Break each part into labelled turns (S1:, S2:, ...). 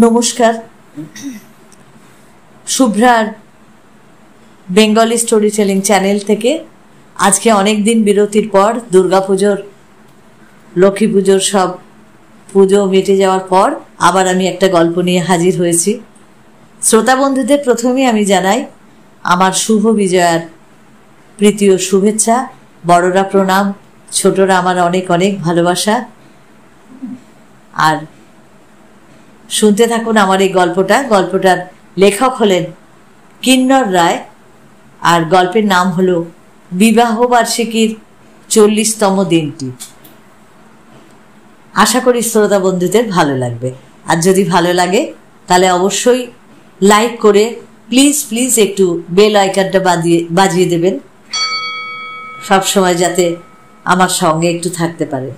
S1: নমস্কার। শুভ্রার Bengali story telling channel থেকে আজকে অনেক দিন বিরতির পর দুর্গাপুজোর লক্ষ্মী পুজোর সব পুজো মিটে যাওয়ার পর আবার আমি একটা গল্প নিয়ে হাজির হয়েছি। শ্রোতা বন্ধুদের প্রথমেই আমি জানাই আমার শুভ বিজয়ার প্রীতি ও শুভেচ্ছা। বড়রা প্রণাম, ছোটরা আমার অনেক অনেক ভালোবাসা। আর শুনতে থাকুন আমার এই গল্পটার লেখক হলেন কিন্নর রায়, আর গল্পের নাম হলো বিবাহ বার্ষিকীর 40তম দিনটি। আশা করি শ্রোতা বন্ধুদের ভালো লাগবে, আর যদি ভালো লাগে তাহলে অবশ্যই লাইক করে প্লিজ একটু বেল আইকনটা বাজিয়ে দেবেন, সব সময় যাতে আমার সঙ্গে একটু থাকতে পারে।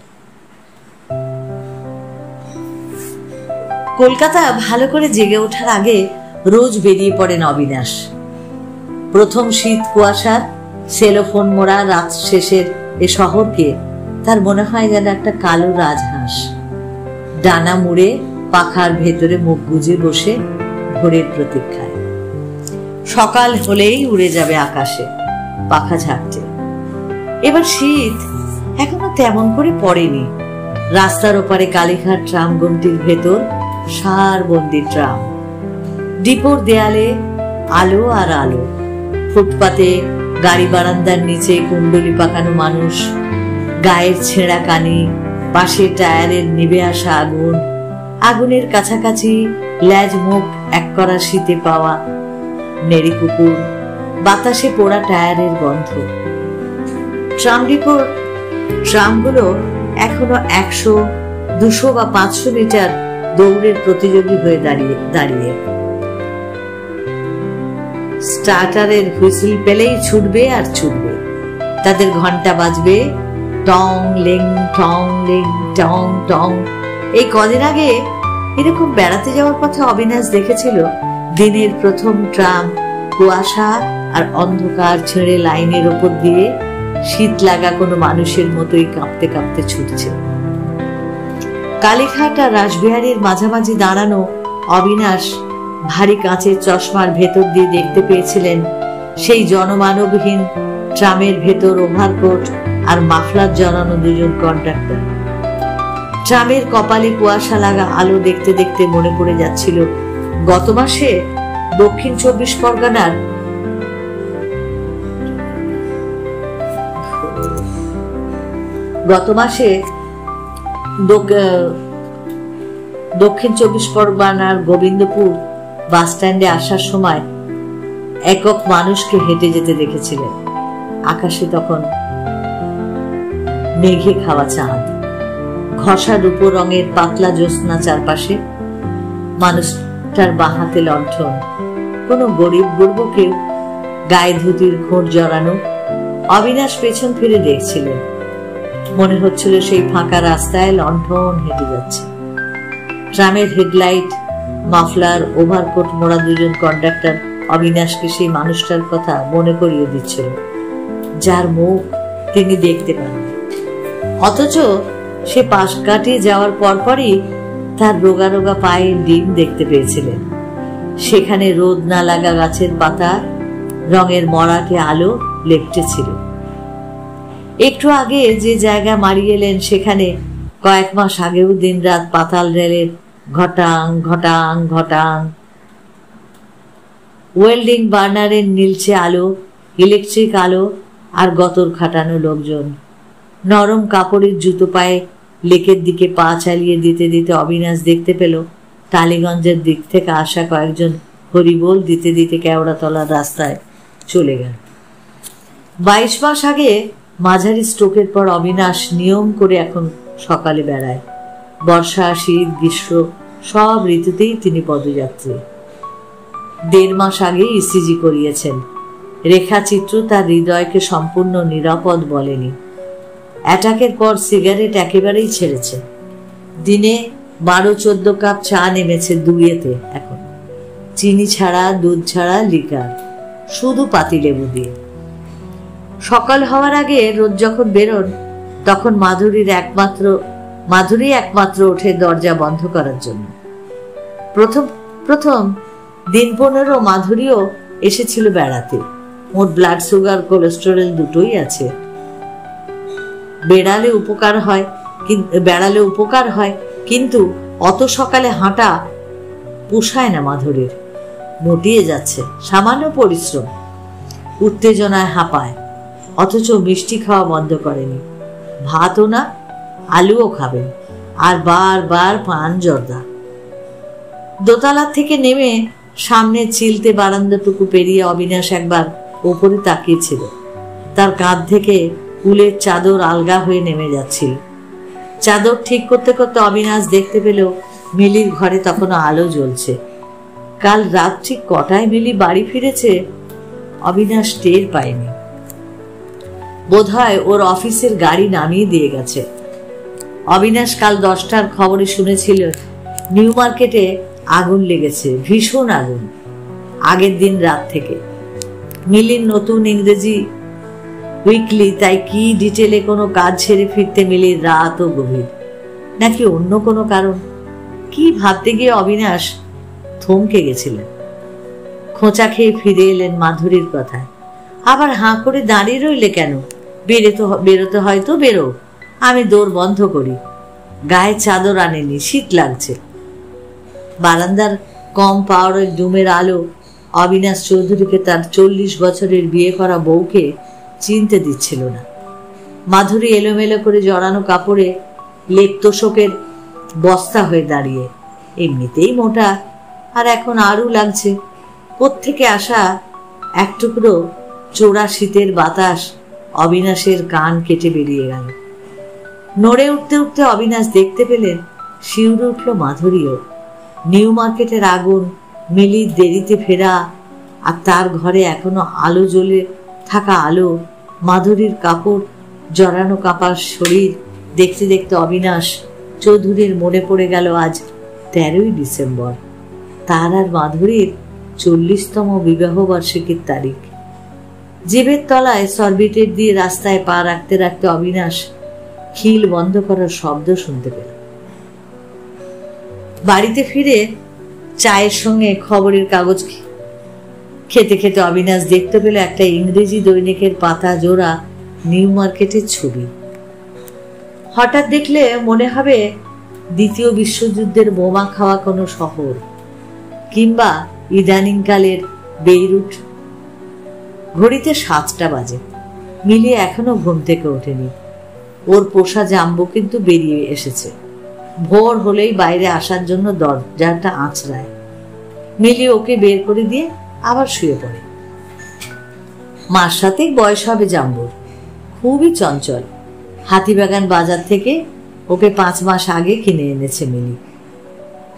S1: কলকাতা ভালো করে জেগে ওঠার আগে রোজ বেরিয়ে পড়েন অবিনাশ। প্রথম শীত কুয়াশার সেলোফোন মোড়া রাত শেষের এ শহরকে তার মনে হয় যেন একটা কালো রাজহাঁস ডানা মুড়ে পাখার ভেতরে মুখ গুজে বসে ভোরের প্রতীক্ষায়। সকাল হলেই উড়ে যাবে আকাশে পাখা ঝাঁকছে। এবার শীত এখনো তেমন করে পড়েনি। রাস্তার ওপারে কালীঘাট ট্রাম গন্ডির ভেতর সারবন্দি ট্রাম, ডিপোর দেয়ালে আলো আর আলো, ফুটপাতে গাড়ি বারান্দার নিচে কুণ্ডলি পাকানো মানুষ, গায়ের ছেঁড়া কানি, পাশে টায়ারের নিভে আসা আগুন, আগুনের কাছাকাছি ল্যাজ মুখ এক করা শীতে পাওয়া নেড়ি কুকুর, বাতাসে পোড়া টায়ারের গন্ধ। ট্রাম ডিপোর ট্রামগুলো এখনো 100, 200 বা 500 মিটার দৌড়ের প্রতিযোগী হয়ে দাঁড়িয়ে স্টার্টারের হুইসেল পেলেই ছুটবে আর ছুটবে। তাদের ঘন্টা বাজবে টং লেং টং লেং টং টং। এই কদিন আগে এরকম বেড়াতে যাওয়ার পথে অবিনাশ দেখেছিল দিনের প্রথম ট্রাম কুয়াশা আর অন্ধকার ছেড়ে লাইনের ওপর দিয়ে শীত লাগা কোনো মানুষের মতোই কাঁপতে কাঁপতে ছুটছে। কালীঘাট আর রাসবিহারীর মাঝামাঝি দাঁড়ানো অবিনাশ ভারী কাঁচের চশমার ভেতর দিয়ে দেখতে পেয়েছিলেন সেই জনমানবহীন ট্রামের ভেতর ওভারকোট আর মাফলার জড়ানো দুজন কন্ডাক্টর। ট্রামের কপালে কুয়াশা লাগা আলো দেখতে দেখতে মনে পড়ে যাচ্ছিল গত মাসে দক্ষিণ 24 পরগনার দক্ষিণ 24 পরগনার গোবিন্দপুর বাস স্ট্যান্ডে আসার সময় একক মানুষকে হেঁটে যেতে দেখেছিলেন। আকাশে তখন মেঘে খাওয়া চাঁদ, ঘষা রূপো রঙের পাতলা জ্যোৎস্না চারপাশে। মানুষটার বাঁ হাতে লণ্ঠন, কোনো গরিব গুরব কেউ, গায়ে ধুতির খোঁট জড়ানো। অবিনাশ পেছন ফিরে দেখছিলেন, মনে হচ্ছিল সেই ফাঁকা রাস্তায় লণ্ঠন হেঁটে যাচ্ছে। ট্রামের হেডলাইট, মাফলার, ওভারকোট মোড়া দুজন কন্ডাক্টর অবিনাশকে সেই মানুষটার কথা মনে করিয়ে দিচ্ছিল, যার মুখ তিনি দেখতে পান। অথচ সে পাশ কাটিয়ে যাওয়ার পরপরই তার রোগা রোগা পায়ের ডিম দেখতে পেয়েছিলেন। সেখানে রোদ না লাগা গাছের পাতা রঙের মরাটে আলো লেপটেছিল। একটু আগে যে জায়গা মারিয়ে এলেন সেখানে কয়েক মাস আগেও দিন রাত পাতাল রেলের ঘটাং ঘটাং ঘটাং, ওয়েল্ডিং বার্নারের নীলচে আলো, ইলেকট্রিক আলো আর গতর খাটানো লোকজন। নরম কাপড়ের জুতো পায়ে লেকের দিকে পা চালিয়ে দিতে দিতে অবিনাশ দেখতে পেল টালিগঞ্জের দিক থেকে আসা কয়েকজন হরিবোল দিতে দিতে কেওড়াতলার রাস্তায় চলে গেল। 22 মাস আগে মাঝারি স্ট্রোকের পর অবিনাশ নিয়ম করে এখন সকালে বেড়ায়। বর্ষা, শীত, গ্রীষ্ম সব ঋতুতেই তিনি পদযাত্রী। 1.5 মাস আগে ইসিজি করিয়েছেন। রেখাচিত্র তার হৃদয়কে সম্পূর্ণ নিরাপদ বলেনি। অ্যাটাকের পর সিগারেট একেবারেই ছেড়েছে। দিনে 12-14 কাপ চা নেমেছে 2-তে এখন, চিনি ছাড়া, দুধ ছাড়া, লিকার, শুধু পাতিলেবু দিয়ে। সকাল হওয়ার আগে রোজ যখন বেরোন তখন মাধুরী একমাত্র ওঠে দরজা বন্ধ করার জন্য। প্রথম প্রথম দিন 15 মাধুরীও এসেছিল বেড়াতে। ওর ব্লাড সুগার কোলেস্টেরল দুটোই আছে। বেড়ালে উপকার হয়, কিন্তু অত সকালে হাঁটা পোষায় না মাধুরীর। মোটিয়ে যাচ্ছে, সামান্য পরিশ্রম, উত্তেজনায় হাঁপায়, অথচ মিষ্টি খাওয়া বন্ধ করেনি। ভাতও না, আলুও খাবেন, আর বারবার পান জর্দা। দোতলা থেকে নেমে সামনে চিলতে বারান্দাটুকু পেরিয়ে অবিনাশ একবার ওপরে তাকিয়েছিল। তার কাঁধ থেকে উলের চাদর আলগা হয়ে নেমে যাচ্ছিল। চাদর ঠিক করতে করতে অবিনাশ দেখতে পেল মিলির ঘরে তখনও আলো জ্বলছে। কাল রাত ঠিক কটায় মিলি বাড়ি ফিরেছে অবিনাশ টের পায়নি। বোধহয় ওর অফিসের গাড়ি নামিয়ে দিয়ে গেছে। অবিনাশ কাল 10টার খবরে শুনেছিল নিউ মার্কেটে আগুন লেগেছে, ভীষণ আগুন, আগের দিন রাত থেকে। মিলির নতুন ইংরেজি উইকলি, তাই কি ডিটেলে কোনো কাজ ছেড়ে ফিরতে মিলির রাত ও গভীর, নাকি অন্য কোনো কারণ? কি ভাবতে গিয়ে অবিনাশ থমকে গেছিলেন। খোঁচা খেয়ে ফিরে এলেন মাধুরীর কথায়। আবার হাঁ করে দাঁড়িয়ে রইলে কেন? বেরোতে হয়তো বেরো, আমি দৌড় বন্ধ করি। গায়ে চাদর আনেনি, শীত লাগছে। বারান্দার কম পাওয়ারের ডুমের আলো অবিনাশ চৌধুরীকে তার 40 বছরের বিয়ে করা বউকে চিনতে দিচ্ছিল না। মাধুরী এলোমেলো করে জড়ানো কাপড়ে লেপতোষকের বস্তা হয়ে দাঁড়িয়ে, এমনিতেই মোটা, আর এখন আরও লাগছে। কোত্থেকে আসা এক টুকরো চোরা শীতের বাতাস অবিনাশের কান কেটে বেরিয়ে গেল। নড়ে উঠতে উঠতে অবিনাশ দেখতে পেলেন শিউরে উঠল মাধুরীও। নিউ মার্কেটের আগুন, মিলির দেরিতে ফেরা, আর তার ঘরে এখনো আলো জ্বলে থাকা আলো, মাধুরীর কাপড় জড়ানো কাঁপার শরীর দেখতে দেখতে অবিনাশ চৌধুরীর মনে পড়ে গেল আজ 13ই ডিসেম্বর, তার আর মাধুরীর 40তম বিবাহ বার্ষিকীর তারিখ। জিভের তলায় সরবিটের দিয়ে রাস্তায় পা রাখতে রাখতে অবিনাশ খিল বন্ধ করার শব্দ শুনতে পেল। বাড়িতে ফিরে চায়ের সঙ্গে খবরের কাগজ খেতে খেতে অবিনাশ দেখতে পেল একটা ইংরেজি দৈনিকের পাতা জোড়া নিউ মার্কেটের ছবি। হঠাৎ দেখলে মনে হবে দ্বিতীয় বিশ্বযুদ্ধের বোমা খাওয়া কোনো শহর, কিংবা ইদানিংকালের বেইরুট। ঘড়িতে 7টা বাজে। মিলি এখনো ঘুম থেকে ওঠেনি। ওর পোষা জাম্বু কিন্তু বেরিয়ে এসেছে। ভোর হলেই বাইরে আসার জন্য দরজাটা আঁচড়ায়। মিলি ওকে বের করে দিয়ে আবার শুয়ে পড়ে। মার সাথেই বয়স হবে জাম্বুর, খুবই চঞ্চল। হাতিবাগান বাজার থেকে ওকে 5 মাস আগে কিনে এনেছে মিলি।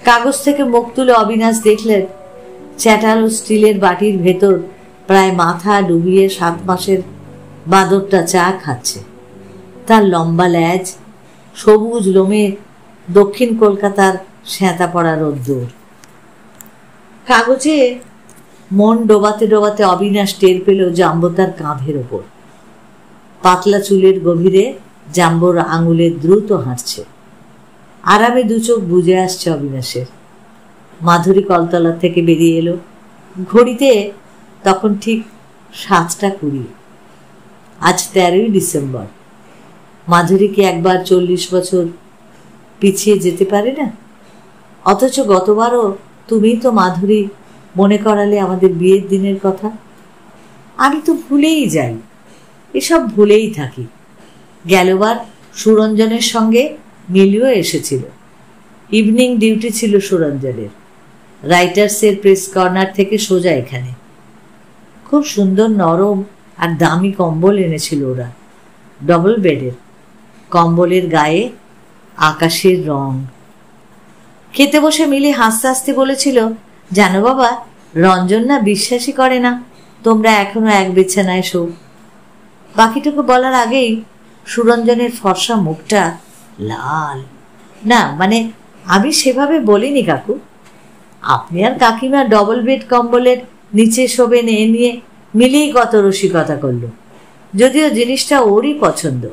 S1: কাগজ থেকে মুখ তুলে অবিনাশ দেখলেন চ্যাটালো স্টিলের বাটির ভেতর প্রায় মাথা ডুবিয়ে 7 মাসের বাঁদরটা চা খাচ্ছে। তার লম্বা ল্যাজ, সবুজ লোমে দক্ষিণ কলকাতার শ্যাঁতা পড়া রোদ্দুর। কাগজে মন ডোবাতে ডোবাতে অবিনাশ টের পেল জাম্বো তার কাঁধের ওপর। পাতলা চুলের গভীরে জাম্বোর আঙুলে দ্রুত হাঁটছে। আরামে 2 চোখ বুজে আসছে অবিনাশের। মাধুরী কলতলা থেকে বেরিয়ে এলো। ঘড়িতে তখন ঠিক 7টা 20। আজ 13ই ডিসেম্বর। মাধুরী কি একবার 40 বছর পিছিয়ে যেতে পারে না? অথচ গতবারও তুমি তো মাধুরী মনে করালে আমাদের বিয়ের দিনের কথা। আমি তো ভুলেই যাই, এসব ভুলেই থাকি। গেলবার সুরঞ্জনের সঙ্গে মিলিও এসেছিল। ইভিনিং ডিউটি ছিল সুরঞ্জনের। রাইটার্সের প্রেস কর্নার থেকে সোজা এখানে। খুব সুন্দর নরম আর দামি কম্বল এনেছিল ওরা, ডবল বেডের। কম্বলের গায়ে আকাশের রং। খেতে বসে মিলি হাসতে হাসতে বলেছিল, জানো বাবা, রঞ্জন না বিশ্বাসই করে না তোমরা এখনো এক বিছানায় শো। বাকিটুকু বলার আগেই সুরঞ্জনের ফর্সা মুখটা লাল। না মানে আমি সেভাবে বলিনি কাকু। আপনি আর কাকিমা ডবল বেড কম্বলের নিচে শোবেন এ নিয়ে মিলেই কত রসিকতা করলো, যদিও জিনিসটা ওরই পছন্দ।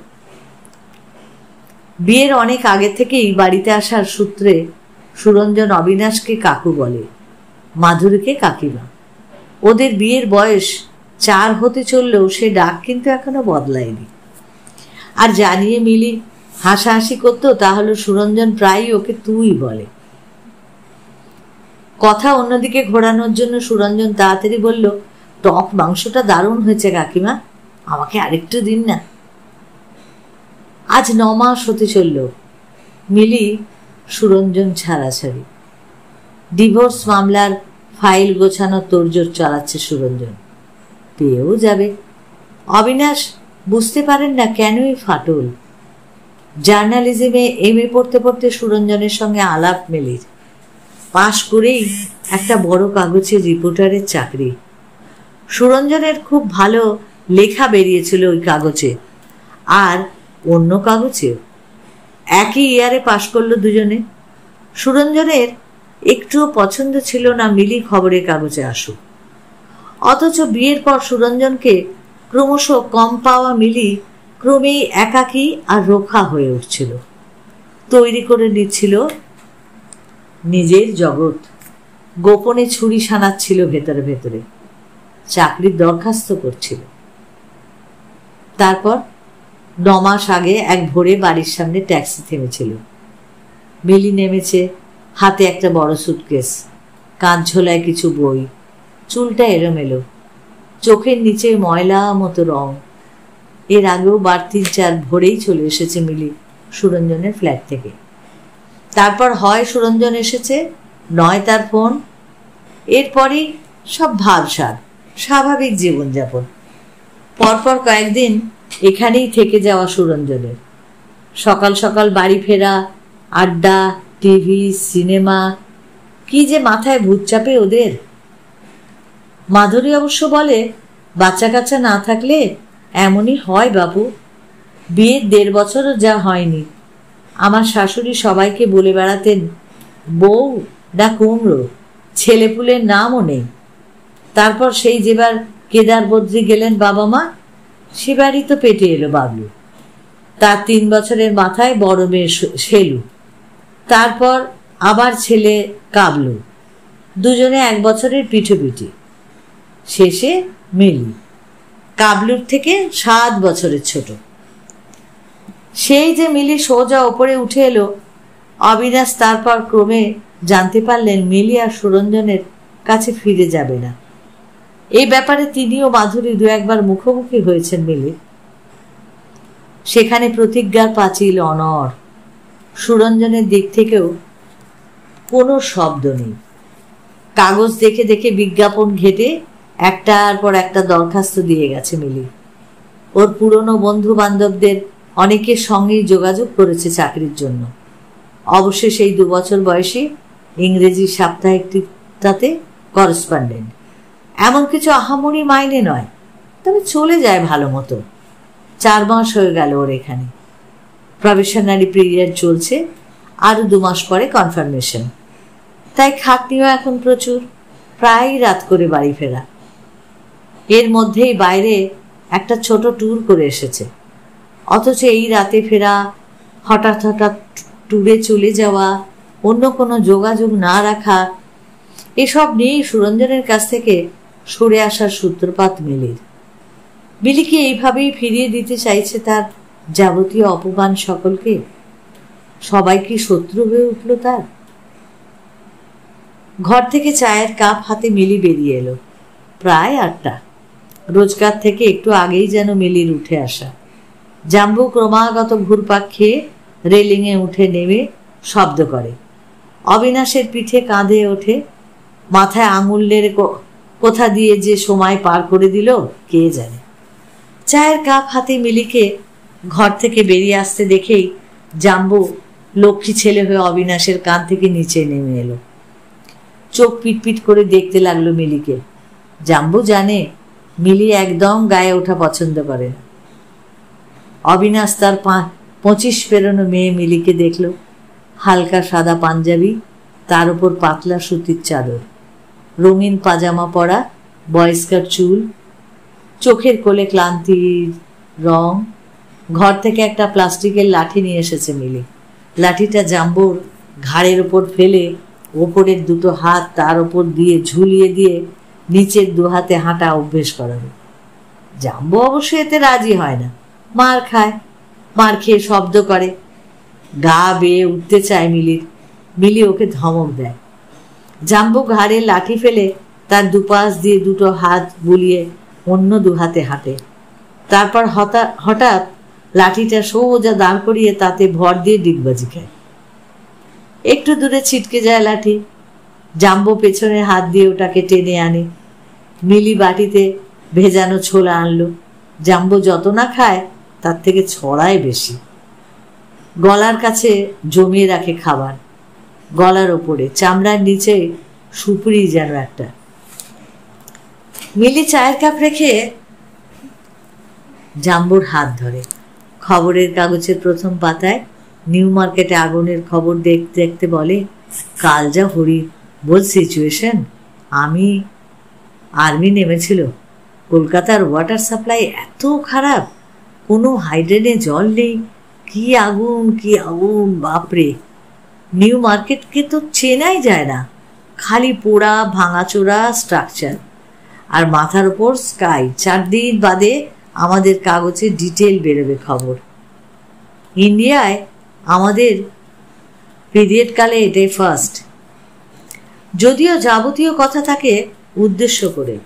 S1: বিয়ের অনেক আগে থেকেই বাড়িতে আসার সূত্রে সুরঞ্জন অবিনাশকে কাকু বলে, মাধুরীকে কাকিমা। ওদের বিয়ের বয়স 4 হতে চললেও সে ডাক কিন্তু এখনো বদলায়নি। আর জানিয়ে মিলি হাসাহাসি করতো, তাহলে সুরঞ্জন প্রায়ই ওকে তুই বলে। কথা অন্যদিকে ঘোরানোর জন্য সুরঞ্জন তাড়াতাড়ি বলল, টক মাংসটা দারুণ হয়েছে কাকিমা, আমাকে আরেকটু দিন না। আজ 9 মাস হতে চলল মিলি সুরঞ্জন ছাড়াছাড়ি। ডিভোর্স মামলার ফাইল গোছানোর তোড়জোড় চালাচ্ছে সুরঞ্জন, পেয়েও যাবে। অবিনাশ বুঝতে পারেন না কেনই ফাটল। জার্নালিজমে MA পড়তে পড়তে সুরঞ্জনের সঙ্গে আলাপ মিলির। পাশ করেই একটা বড় কাগজের রিপোর্টারের চাকরি। সুরঞ্জনের খুব ভালো লেখা বেরিয়েছিল ওই কাগজে, আর অন্য কাগজেও। একই ইয়ারে পাশ করলো দুজনে। সুরঞ্জনের একটুও পছন্দ ছিল না মিলি খবরের কাগজে আসুক, অথচ বিয়ের পর সুরঞ্জনকে ক্রমশ কম পাওয়া মিলি ক্রমেই একাকী আর রোখা হয়ে উঠছিল। তৈরি করে নিচ্ছিল নিজের জগৎ, গোপনে ছুরি সানাচ্ছিল ভেতরে ভেতরে, চাকরির দরখাস্ত করছিল। তারপর 9 মাস আগে এক ভোরে বাড়ির সামনে ট্যাক্সি থেমেছিল। মিলি নেমেছে, হাতে একটা বড় সুটকেস, কাঁধ ঝোলায় কিছু বই, চুলটা এলোমেলো, চোখের নিচে ময়লা মতো রং। এর আগেও 3-4 ভোরেই চলে এসেছে মিলি সুরঞ্জনের ফ্ল্যাট থেকে। তারপর হয় সুরঞ্জন এসেছে, নয় তার ফোন। এরপরই সব ভাবসাব, স্বাভাবিক জীবনযাপন। পরপর কয়েকদিন এখানেই থেকে যাওয়া সুরঞ্জনের। সকাল সকাল বাড়ি ফেরা, আড্ডা, টিভি, সিনেমা, কি যে মাথায় ভূত চাপে ওদের। মাধুরী অবশ্য বলে, বাচ্চা কাচ্চা না থাকলে এমনই হয় বাবু। বিয়ের 1.5 বছরও যা হয়নি। আমার শাশুড়ি সবাইকে বলে বেড়াতেন, বউ না কুমড়ো, ছেলেপুলের নামও নেই। তারপর সেই যেবার কেদার বদ্রী গেলেন বাবা মা, সেবারই তো পেটে এলো বাবলু। তার 3 বছরের মাথায় বড় মেয়ে শেলু, তারপর আবার ছেলে কাবলু, দুজনে 1 বছরের পিঠোপিঠি। শেষে মিলি, কাবলুর থেকে 7 বছরের ছোট। সেই যে মিলি সোজা ওপরে উঠে এলো, অবিনাশ তারপর ক্রমে জানতে পারলেন মিলি আর সুরঞ্জনের কাছে ফিরে যাবে না। এই ব্যাপারে তিনিও মাধুরী 2-1 বার মুখোমুখি হয়েছেন মিলি। সেখানে প্রতিজ্ঞার পাঁচিল অনড়। সুরঞ্জনের দিক থেকেও কোনো শব্দ নেই। কাগজ দেখে দেখে বিজ্ঞাপন ঘেটে একটার পর একটা দরখাস্ত দিয়ে গেছে মিলি। ওর পুরনো বন্ধু বান্ধবদের অনেকের সঙ্গেই যোগাযোগ করেছে চাকরির জন্য। অবশেষে এই 2 বছর বয়সী ইংরেজি সাপ্তাহিকটাতে করেসপন্ডেন্ট। এমন কিছু আহামরি মাইনে নয়, তবে চলে যায় ভালো মতো। 4 মাস হয়ে গেল ওর এখানে। প্রফেশনারি পিরিয়ড চলছে, আরও 2 মাস পরে কনফার্মেশন। তাই খাটনিও এখন প্রচুর, প্রায় রাত করে বাড়ি ফেরা। এর মধ্যেই বাইরে একটা ছোট ট্যুর করে এসেছে, অথচ এই রাতে ফেরা, হঠাৎ হঠাৎ ট্যুরে চলে যাওয়া, অন্য কোনো যোগাযোগ না রাখা, এসব নিয়েই সুরঞ্জনের কাছ থেকে সরে আসার সূত্রপাত মিলির। মিলি কি এইভাবেই ফিরিয়ে দিতে চাইছে তার যাবতীয় অপমান সকলকে? সবাই কি শত্রু হয়ে উঠল তার? ঘর থেকে চায়ের কাপ হাতে মিলি বেরিয়ে এলো। প্রায় 8টা। রোজগার থেকে একটু আগেই যেন মিলির উঠে আসা। জাম্বু ক্রমাগত ঘুরপাক খেয়ে রেলিংয়ে উঠে নেমে শব্দ করে। অবিনাশের পিঠে কাঁধে ওঠে। মাথায় আঙুলের কোথা দিয়ে যে সময় পার করে দিল কে জানে। চায়ের কাপ হাতে মিলিকে ঘর থেকে বেরিয়ে আসতে দেখেই জাম্বু লক্ষ্মী ছেলে হয়ে অবিনাশের কান থেকে নিচে নেমে এলো। চোখ পিটপিট করে দেখতে লাগলো মিলিকে। জাম্বু জানে মিলি একদম গায়ে ওঠা পছন্দ করে না। অবিনাশ তার 25 পেরোনো মেয়ে মিলিকে দেখল। হালকা সাদা পাঞ্জাবি, তার উপর পাতলা সুতির চাদর, রঙিন পাজামা পরা, বয়স্কার চুল, চোখের কোলে ক্লান্তির রং। ঘর থেকে একটা প্লাস্টিকের লাঠি নিয়ে এসেছে মিলি। লাঠিটা জাম্বুর ঘাড়ের ওপর ফেলে ওপরের দুটো হাত তার ওপর দিয়ে ঝুলিয়ে দিয়ে নিচের দু হাতে হাঁটা অভ্যেস করাবে। জাম্বো অবশ্য এতে রাজি হয় না, মার খায়, মার খেয়ে শব্দ করে, গা বেয়ে উঠতে চায় মিলির। মিলি ওকে ধমক দেয়। জাম্বো ঘাড়ে লাঠি ফেলে তার দুপাশ দিয়ে দুটো হাত বুলিয়ে অন্য দু হাতে হাঁটে। তারপর হঠাৎ লাঠিটা সোজা দাঁড় করিয়ে তাতে ভর দিয়ে ডিগবাজি খায়। একটু দূরে ছিটকে যায় লাঠি। জাম্বো পেছনে হাত দিয়ে ওটাকে টেনে আনে। মিলি বাটিতে ভেজানো ছোলা আনলো। জাম্বো যত না খায় তার থেকে ছড়ায় বেশি। গলার কাছে জমিয়ে রাখে খাবার, গলার ওপরে, চামড়ার নিচে সুপুরি যেন একটা। মিলি চায়ের কাপ রেখে জাম্বোর হাত ধরে। খবরের কাগজের প্রথম পাতায় নিউ মার্কেটে আগুনের খবর দেখতে দেখতে বলে, কাল যা হরিবোল সিচুয়েশন, আর্মি নেমেছিল। কলকাতার ওয়াটার সাপ্লাই এত খারাপ, কোনো হাইড্রেনে জল নেই। কি আগুন, কি আগুন, বাপরে! নিউ মার্কেটকে তো চেনাই যায় না, খালি পোড়া ভাঙাচোরা স্ট্রাকচার, আর মাথার ওপর স্কাই। 4 দিন বাদে আমাদের কাগজে ডিটেল বেরোবে খবর। ইন্ডিয়ায় আমাদের পিরিয়ড কালে এটাই ফার্স্ট। যদিও যাবতীয় কথা থাকে উদ্দেশ্য করে,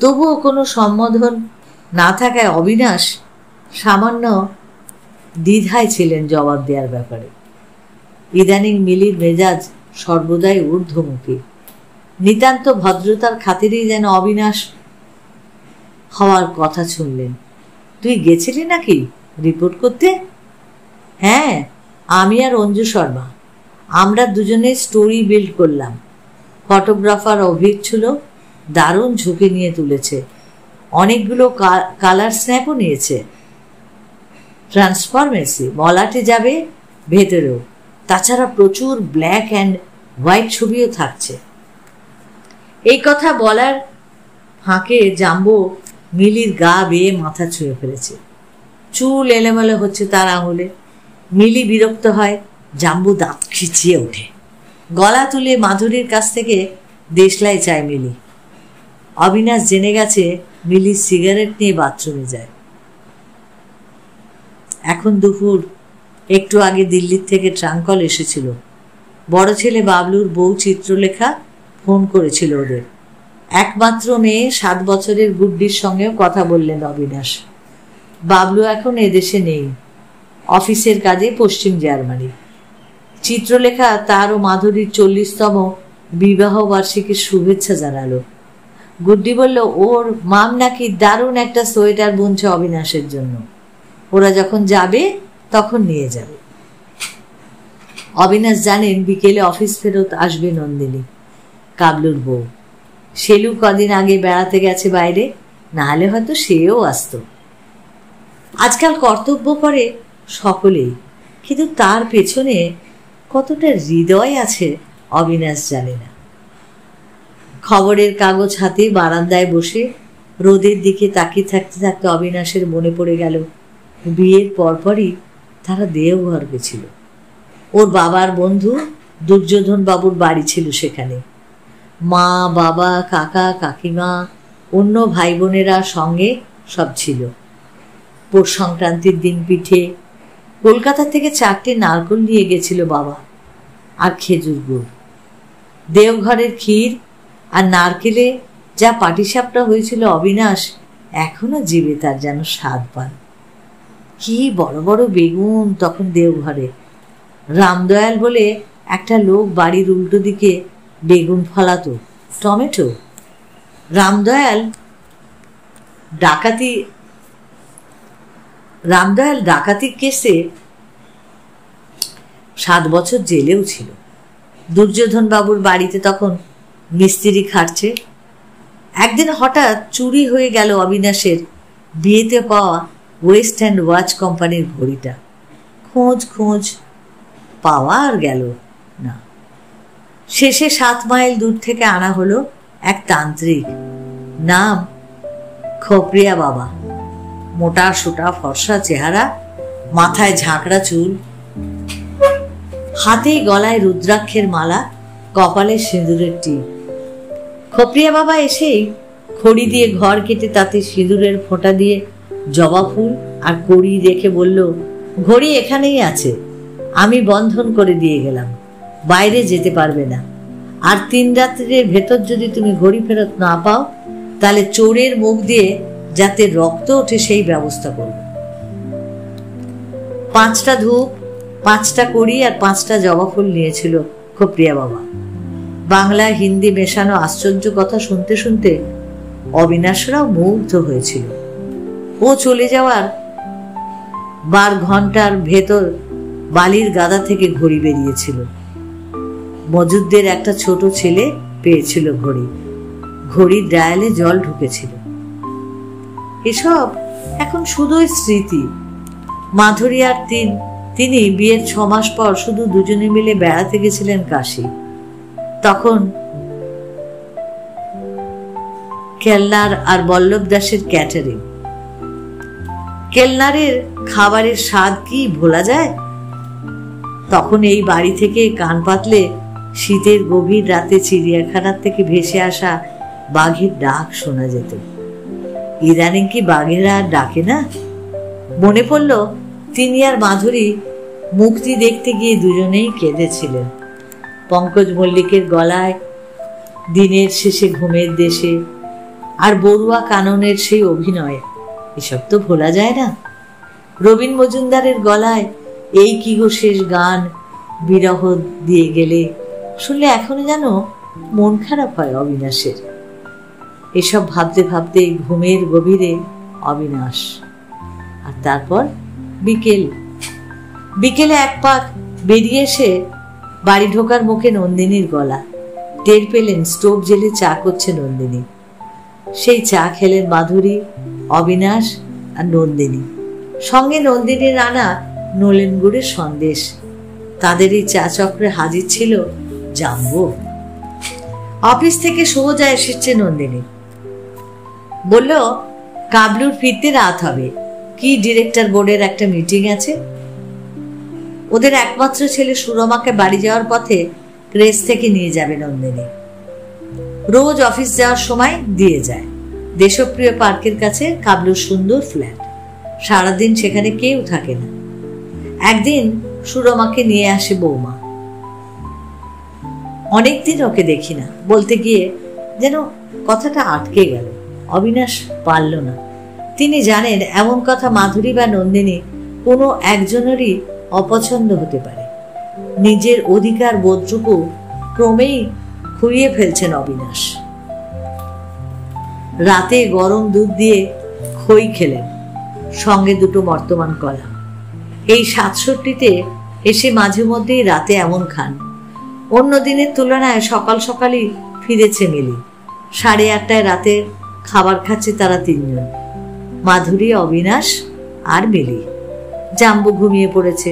S1: তবুও কোনো সম্বোধন না থাকায় অবিনাশ সামান্য দ্বিধায় ছিলেন জবাব দেওয়ার ব্যাপারে। ইদানিং মিলির মেজাজ সর্বদাই ঊর্ধ্বমুখী। নিতান্ত ভদ্রতার খাতিরেই যেন অবিনাশ হওয়ার কথা শুনলেন। তুই গেছিলি নাকি রিপোর্ট করতে? হ্যাঁ, আমি আর অঞ্জু শর্মা, আমরা দুজনে স্টোরি বিল্ড করলাম। ফটোগ্রাফার অভিক ছিল, দারুণ ঝুঁকি নিয়ে তুলেছে। অনেকগুলো কালার স্ন্যাপও নিয়েছে। ট্রান্সফরমেন্সি মলাটে যাবে ভেতরেও। তাছাড়া প্রচুর ব্ল্যাক অ্যান্ড হোয়াইট ছবিও থাকছে। এই কথা বলার ফাঁকে জাম্বো মিলির গা বেয়ে মাথা ছুঁয়ে ফেলেছে। চুল এলোমেলো হচ্ছে তার আঙুলে। মিলি বিরক্ত হয়। জাম্বো দাঁত খিচিয়ে ওঠে। গলা তুলে মাধুরীর কাছ থেকে দেশলাই চায় মিলি। অবিনাশ জেনে গেছে মিলি সিগারেট নিয়ে বাথরুমে যায়। এখন দুপুর। একটু আগে দিল্লির থেকে ট্রাঙ্কল এসেছিল। বড় ছেলে বাবলুর বউ চিত্রলেখা ফোন করেছিল ওদের। একমাত্র মেয়ে 7 বছরের গুড্ডির সঙ্গেও কথা বললেন অবিনাশ। বাবলু এখন এদেশে নেই, অফিসের কাজে পশ্চিম জার্মানি। চিত্রলেখা তার ও মাধুরীর 40তম বিবাহ বার্ষিকীর শুভেচ্ছা জানালো। গুড্ডি বলল ওর মাম নাকি দারুণ একটা সোয়েটার বুনছে অবিনাশের জন্য, ওরা যখন যাবে তখন নিয়ে যাবে। অবিনাশ জানেন বিকেলে অফিস ফেরত আসবে নন্দিনী, কাবলুর বউ। শেলু কদিন আগে বেড়াতে গেছে বাইরে, না হলে হয়তো সেও আসত। আজকাল কর্তব্য করে সকলেই, কিন্তু তার পেছনে কতটা হৃদয় আছে অবিনাশ জানে না। খবরের কাগজ হাতে বারান্দায় বসে রোদের দিকে তাকিয়ে থাকতে থাকতে অবিনাশের মনে পড়ে গেল বিয়ের পরপরই তারা দেওঘর গেছিল। ওর বাবার বন্ধু দুর্যোধন বাবুর বাড়ি ছিল সেখানে। মা, বাবা, কাকা, কাকিমা, অন্য ভাই বোনেরা সঙ্গে সব ছিল। পৌষ সংক্রান্তির দিন পিঠে, কলকাতা থেকে 4টে নারকোল নিয়ে গেছিল বাবা, আর খেজুর গুড়। দেওঘরের ক্ষীর আর নারকেলে যা পাটিসাপটা হয়েছিল অবিনাশ এখনো জিভে তার যেন স্বাদ পান। কি বড় বড় বেগুন তখন দেওঘরে। রামদয়াল বলে একটা লোক বাড়ির উল্টো দিকে বেগুন ফলাতো, টমেটো। রামদয়াল ডাকাতি কেসে 7 বছর জেলেও ছিল। দুর্যোধন বাবুর বাড়িতে তখন মিস্ত্রি খাটছে। একদিন হঠাৎ চুরি হয়ে গেল অবিনাশের বিয়েতে পাওয়া ওয়েস্ট অ্যান্ড ওয়াচ কোম্পানির ঘড়িটা। খোঁজ পাওয়া আর গেল না। শেষে 7 মাইল দূর থেকে আনা হলো এক তান্ত্রিক, নাম খোপরিয়া বাবা। মোটা সোটা ফর্সা চেহারা, মাথায় ঝাঁকড়া চুল, হাতে গলায় রুদ্রাক্ষের মালা, কপালে সিঁদুরের টিপ। খপ্রিয়া বাবা এসেই খড়ি দিয়ে ঘর কেটে তাতে সিঁদুরের ফোঁটা দিয়ে জবা ফুল আর কড়ি রেখে বলল, ঘড়ি এখানেই আছে, আমি বন্ধন করে দিয়ে গেলাম, বাইরে যেতে পারবে না। আর 3 রাত্রের ভেতর যদি তুমি ঘড়ি ফেরত না পাও, তাহলে চোরের মুখ দিয়ে যাতে রক্ত ওঠে সেই ব্যবস্থা করবে। 5টা ধূপ, 5টা কড়ি আর 5টা জবা ফুল নিয়েছিল খপ্রিয়া বাবা। বাংলা হিন্দি মেশানো আশ্চর্য কথা শুনতে শুনতে অবিনাশরাও মুগ্ধ হয়েছিল। ও চলে যাওয়ার 12 ঘন্টার ভেতর বালির গাদা থেকে ঘড়ি বেরিয়েছিল। মজুদদের একটা ছোট ছেলে পেয়েছিল ঘড়ি, ঘড়ির ডায়ালে জল ঢুকেছিল। এসব এখন শুধুই স্মৃতি। মাধুরী আর তিনি বিয়ের 6 মাস পর শুধু দুজনে মিলে বেড়াতে গেছিলেন কাশী। তখন কেলনার আর বল্লভ দাসের ক্যাটারিং। কেলনারের খাবারের স্বাদ কি ভোলা যায়? তখন এই বাড়ি থেকে কান পাতলে শীতের গভীর রাতে চিড়িয়াখানার থেকে ভেসে আসা বাঘের ডাক শোনা যেত। ইদানিং কি বাঘেরা আর ডাকে না? মনে পড়ল তিনি আর মাধুরী মুক্তি দেখতে গিয়ে দুজনেই কেঁদেছিলেন। পঙ্কজ মল্লিকের গলায় দিনের শেষে ঘুমের দেশে, আর বড়ুয়া কাননের সেই অভিনয়, এসব তো ভোলা যায় না। রবীন মজুমদারের গলায় এই কি গো শেষ গান, বিরহ দিয়ে গেলে, শুনলে এখনো যেন মন খারাপ হয় অবিনাশের। এসব ভাবতে ভাবতে ঘুমের গভীরে অবিনাশ। আর তারপর বিকেলে এক পাক বেরিয়ে এসে বাড়ি ঢোকার মুখে নন্দিনীর গলা। টের পেলেন স্টোভ জেলে চা করছে নন্দিনী। সেই চা খেলেন মাধুরী, অবিনাশ আর নন্দিনী। সঙ্গে নন্দিনীর আনা নলেন গুড়ের সন্দেশ। তাদের এই চা চক্রে হাজির ছিল জাম্বো। অফিস থেকে সোজা এসেছে নন্দিনী। বলল, কাবলুর ফিরতে রাত হবে, কি ডিরেক্টর বোর্ডের একটা মিটিং আছে। ওদের একমাত্র ছেলে সুরমাকে বাড়ি যাওয়ার পথে প্রেস থেকে নিয়ে যাবে নন্দিনী। রোজ অফিস যাওয়ার সময় দিয়ে যায়। দেশপ্রিয় পার্কের কাছে কাবলুর সুন্দর ফ্ল্যাট, সারাদিন সেখানে কেউ থাকে না। একদিন সুরমাকে নিয়ে আসে বৌমা। অনেকদিন ওকে দেখি না, বলতে গিয়ে যেন কথাটা আটকে গেল। অবিনাশ পারল না। তিনি জানেন এমন কথা মাধুরী বা নন্দিনী কোনো একজনেরই অপছন্দ হতে পারে। নিজের অধিকার বোধটুকু ক্রমেই খুইয়ে ফেলছেন অবিনাশ। রাতে গরম দুধ দিয়ে খই খেলেন, সঙ্গে 2টো বর্তমান কলা। এই 67তে এসে মাঝে মধ্যেই রাতে এমন খান। অন্য দিনের তুলনায় সকাল সকালই ফিরেছে মিলি। 8:30টায় রাতে খাবার খাচ্ছে তারা 3 জন, মাধুরী, অবিনাশ আর মিলি। জাম্বু ঘুমিয়ে পড়েছে।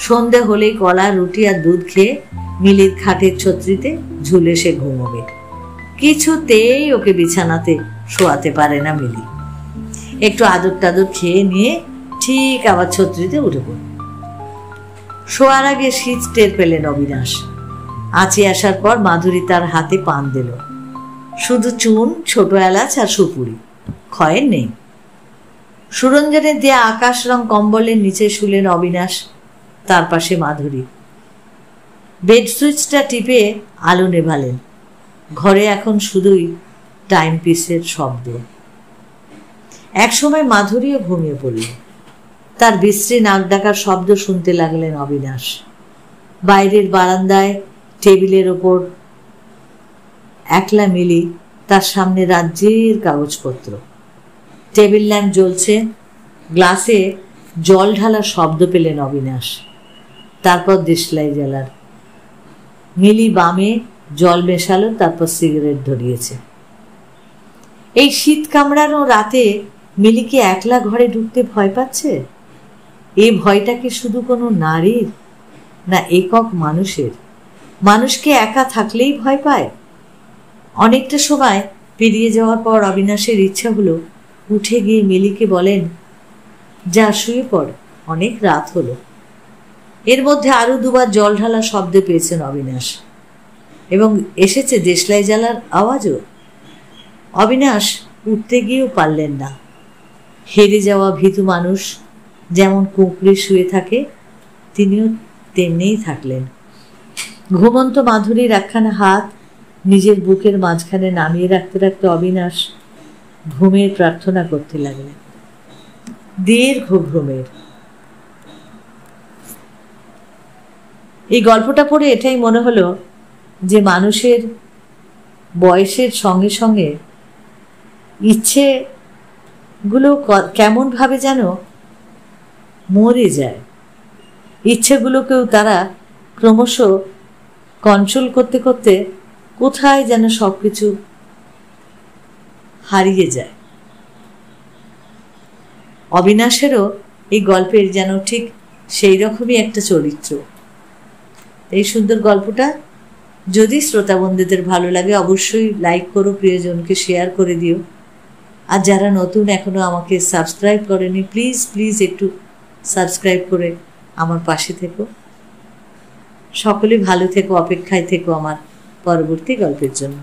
S1: সন্ধে হলেই কলা, রুটি আর দুধ খেয়ে মিলির খাটের ছত্রিতে ঝুলে সে ঘুমোবে। কিছুতেই ওকে বিছানাতে শোয়াতে পারে না মিলি। একটু আদর টাদর খেয়ে নিয়ে ঠিক আবার ছত্রিতে উঠে পড়ে। শোয়ার আগে শীত টের পেলেন অবিনাশ। আঁচি আসার পর মাধুরী তার হাতে পান দিল। শুধু চুন, ছোট এলাচ আর সুপুরি, খয়ের নেই। সুরঞ্জনের দেয়া আকাশ রং কম্বলের নিচে শুলেন অবিনাশ, তার পাশে মাধুরী। বেড সুইচটা টিপে আলো নেভালেন। ঘরে এখন শুধুই টাইম পিসের শব্দ। একসময় মাধুরীও ঘুমিয়ে পড়ল। তার বিশ্রী নাক ডাকার শব্দ শুনতে লাগলেন অবিনাশ। বাইরের বারান্দায় টেবিলের ওপর একলা মিলি, তার সামনে রাজ্যের কাগজপত্র। টেবিল ল্যাম্প জ্বলছে, গ্লাসে জল ঢালার শব্দ পেলেন অবিনাশ। তারপর দেশলাই জ্বালার। মিলি বামে জল মেশালো, তারপর সিগারেট ধরিয়েছে। এই শীত কামড়ানো রাতে মিলি কি একলা ঘরে ঢুকতে ভয় পাচ্ছে? এই ভয়টা কি শুধু কোনো নারীর, না একক মানুষের? মানুষকে একা থাকলেই ভয় পায়। অনেকটা সময় পেরিয়ে যাওয়ার পর অবিনাশের ইচ্ছা হলো উঠে গিয়ে মিলিকে বলেন, যা শুয়ে পড়, অনেক রাত হলো। এর মধ্যে আরো দুবার জল ঢালা শব্দ পেয়েছেন অবিনাশ, এবং এসেছে দেশলাই জ্বালার আওয়াজও। অবিনাশ উঠতে গিয়েও পারলেন না। হেরে যাওয়া ভীতু মানুষ যেমন কুঁকড়ে শুয়ে থাকে, তিনিও তেমনিই থাকলেন। ঘুমন্ত মাধুরীর একখানা হাত নিজের বুকের মাঝখানে নামিয়ে রাখতে রাখতে অবিনাশ ঘুমের প্রার্থনা করতে লাগলেন, দীর্ঘ ঘুমের। এই গল্পটা পড়ে এটাই মনে হলো যে মানুষের বয়সের সঙ্গে সঙ্গে ইচ্ছেগুলো কেমন ভাবে যেন মরে যায়। ইচ্ছেগুলোকেও তারা ক্রমশ কন্ট্রোল করতে করতে কোথায় যেন সবকিছু হারিয়ে যায়। অবিনাশেরও এই গল্পের যেন ঠিক সেই রকমই একটা চরিত্র। এই সুন্দর গল্পটা যদি শ্রোতা বন্ধুদের ভালো লাগে অবশ্যই লাইক করো, প্রিয়জনকে শেয়ার করে দিও। আর যারা নতুন এখনো আমাকে সাবস্ক্রাইব করেনি, প্লিজ প্লিজ একটু সাবস্ক্রাইব করে আমার পাশে থেকো। সকলে ভালো থেকো, অপেক্ষায় থেকো আমার পরবর্তী গল্পের জন্য।